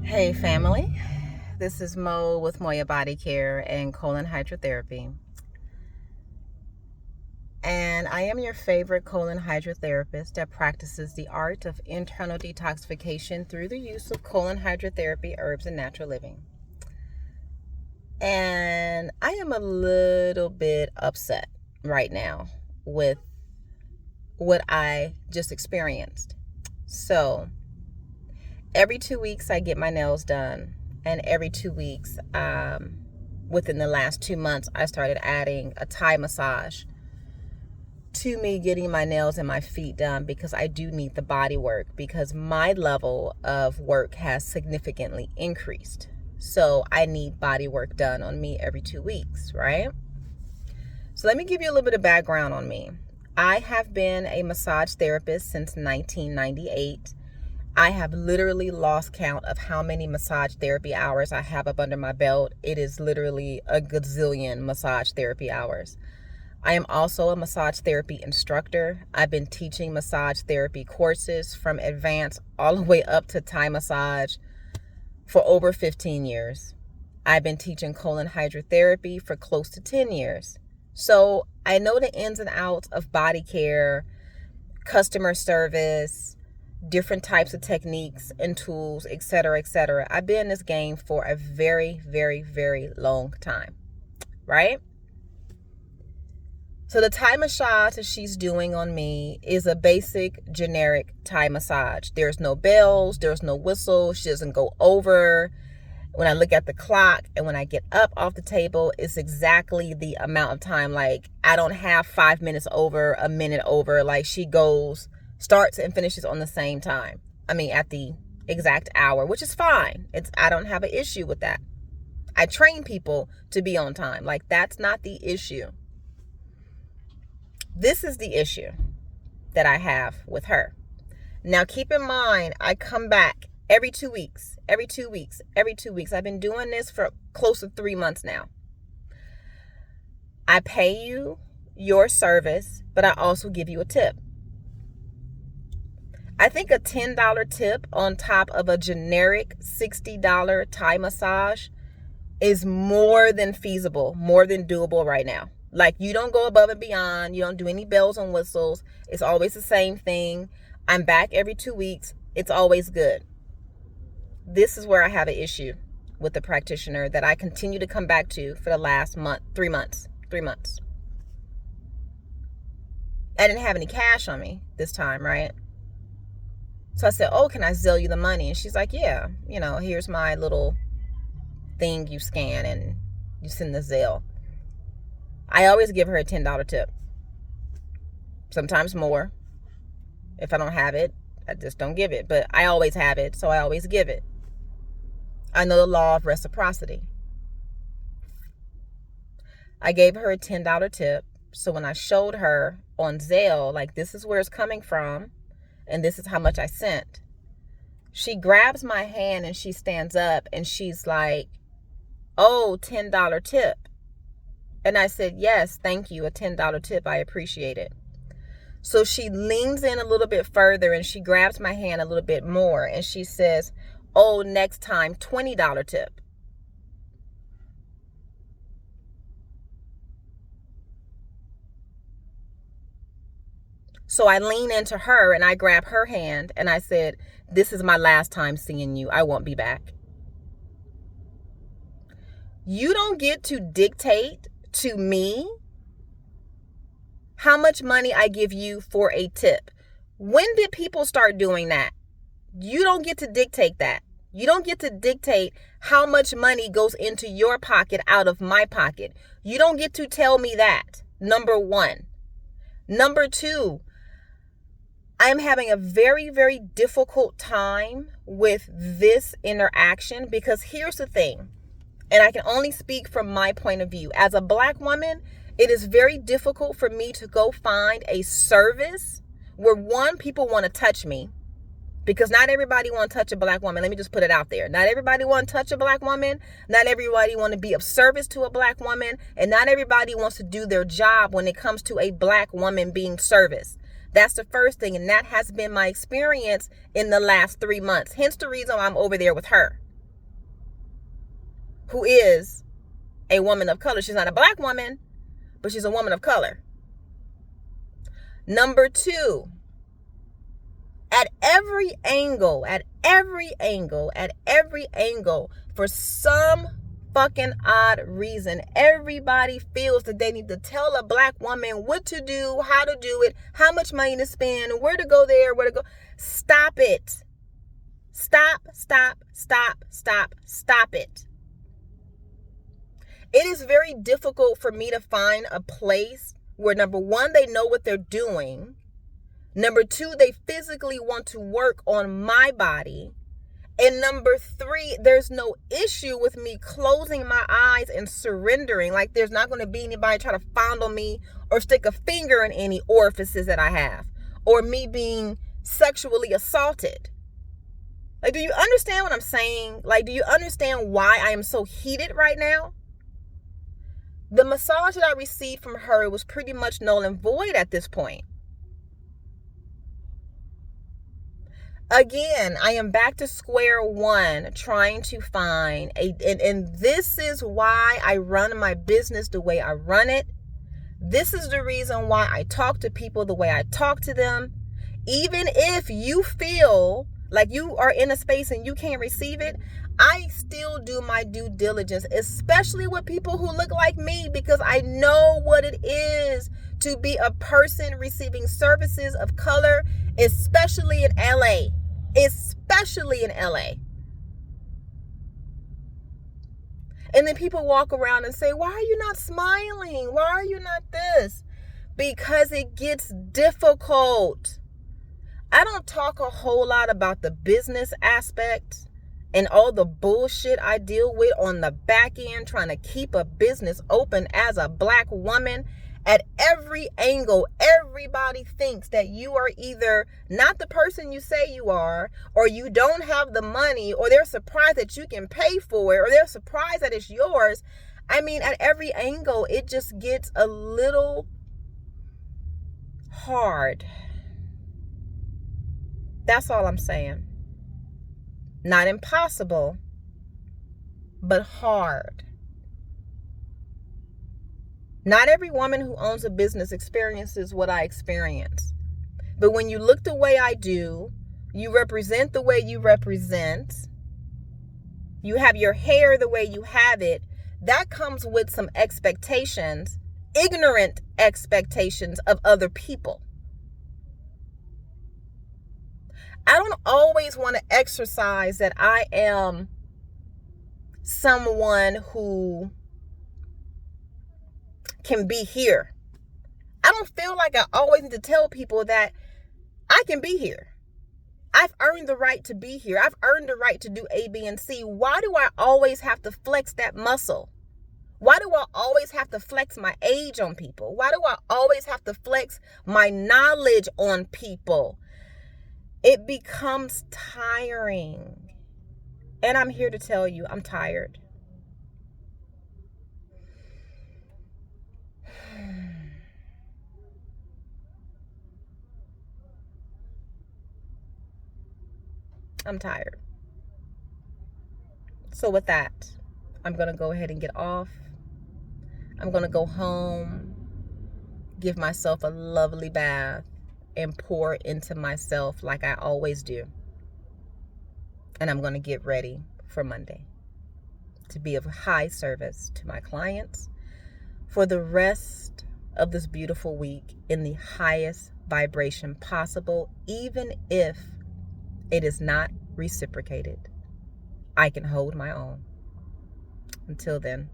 Hey family, this is Mo with Moya Body Care and Colon Hydrotherapy. And I am your favorite colon hydrotherapist that practices the art of internal detoxification through the use of colon hydrotherapy, herbs, and natural living. And I am a little bit upset right now with what I just experienced. So, every 2 weeks I get my nails done, and every 2 weeks, within the last 2 months, I started adding a Thai massage to me getting my nails and my feet done, because I do need the body work, because my level of work has significantly increased. So I need body work done on me every 2 weeks, right? So let me give you a little bit of background on me. I have been a massage therapist since 1998. I have literally lost count of how many massage therapy hours I have up under my belt. It is literally a gazillion massage therapy hours. I am also a massage therapy instructor. I've been teaching massage therapy courses from advanced all the way up to Thai massage for over 15 years. I've been teaching colon hydrotherapy for close to 10 years. So I know the ins and outs of body care, customer service, different types of techniques and tools, etc., etc. I've been in this game for a very, very, very long time, right? So the Thai massage that she's doing on me is a basic, generic Thai massage. There's no bells, there's no whistles, she doesn't go over. When I look at the clock and when I get up off the table, it's exactly the amount of time. Like, I don't have 5 minutes over, a minute over. Like, she starts and finishes on the same time. I mean, at the exact hour, which is fine. I don't have an issue with that. I train people to be on time. Like, that's not the issue. This is the issue that I have with her. Now, keep in mind, I come back every 2 weeks, every 2 weeks, every 2 weeks. I've been doing this for close to 3 months now. I pay you your service, but I also give you a tip. I think a $10 tip on top of a generic $60 Thai massage is more than feasible, more than doable right now. Like, you don't go above and beyond. You don't do any bells and whistles. It's always the same thing. I'm back every 2 weeks. It's always good. This is where I have an issue with the practitioner that I continue to come back to for the last month, 3 months. I didn't have any cash on me this time, right? So I said, oh, can I Zelle you the money? And she's like, yeah, here's my little thing you scan and you send the Zelle. I always give her a $10 tip. Sometimes more. If I don't have it, I just don't give it. But I always have it, so I always give it. I know the law of reciprocity. I gave her a $10 tip. So when I showed her on Zelle, like, this is where it's coming from, and this is how much I sent, she grabs my hand and she stands up and she's like, oh, $10 tip. And I said, yes, thank you, a $10 tip. I appreciate it. So she leans in a little bit further and she grabs my hand a little bit more and she says, oh, next time, $20 tip. So I lean into her and I grab her hand and I said, this is my last time seeing you. I won't be back. You don't get to dictate to me how much money I give you for a tip. When did people start doing that? You don't get to dictate that. You don't get to dictate how much money goes into your pocket out of my pocket. You don't get to tell me that. Number one. Number two, I'm having a very, very difficult time with this interaction, because here's the thing, and I can only speak from my point of view. As a Black woman, it is very difficult for me to go find a service where, one, people want to touch me, because not everybody want to touch a Black woman. Let me just put it out there. Not everybody want to touch a Black woman. Not everybody want to be of service to a Black woman. And not everybody wants to do their job when it comes to a Black woman being serviced. That's the first thing. And that has been my experience in the last 3 months. Hence the reason I'm over there with her. who is a woman of color. She's not a black woman, but she's a woman of color. Number two, at every angle, for some fucking odd reason, everybody feels that they need to tell a black woman what to do, how to do it, how much money to spend, where to go there, where to go. Stop it. Stop it. It is very difficult for me to find a place where, number one, they know what they're doing. Number two, they physically want to work on my body. And number three, there's no issue with me closing my eyes and surrendering. Like there's not going to be anybody try to fondle me or stick a finger in any orifices that I have, or me being sexually assaulted. Like, do you understand what I'm saying? Like, do you understand why I am so heated right now? The massage that I received from her was pretty much null and void at this point. Again, I am back to square one, trying to find and this is why I run my business the way I run it. This is the reason why I talk to people the way I talk to them. Even if you feel like you are in a space and you can't receive it, I still do my due diligence, especially with people who look like me, because I know what it is to be a person receiving services of color, especially in LA. And then people walk around and say, why are you not smiling? Why are you not this? Because it gets difficult. I don't talk a whole lot about the business aspect and all the bullshit I deal with on the back end, trying to keep a business open as a black woman. At every angle, everybody thinks that you are either not the person you say you are, or you don't have the money, or they're surprised that you can pay for it, or they're surprised that it's yours. I mean, at every angle, it just gets a little hard. That's all I'm saying. Not impossible, but hard. Not every woman who owns a business experiences what I experience. But when you look the way I do, you represent the way you represent, you have your hair the way you have it, that comes with some expectations, ignorant expectations of other people. I don't always want to exercise that I am someone who can be here. I don't feel like I always need to tell people that I can be here. I've earned the right to be here. I've earned the right to do A, B, and C. Why do I always have to flex that muscle? Why do I always have to flex my age on people? Why do I always have to flex my knowledge on people? It becomes tiring. And I'm here to tell you, I'm tired. I'm tired. So with that, I'm going to go ahead and get off. I'm going to go home, give myself a lovely bath, and pour into myself like I always do. And I'm going to get ready for Monday to be of high service to my clients for the rest of this beautiful week in the highest vibration possible, even if it is not reciprocated. I can hold my own. Until then.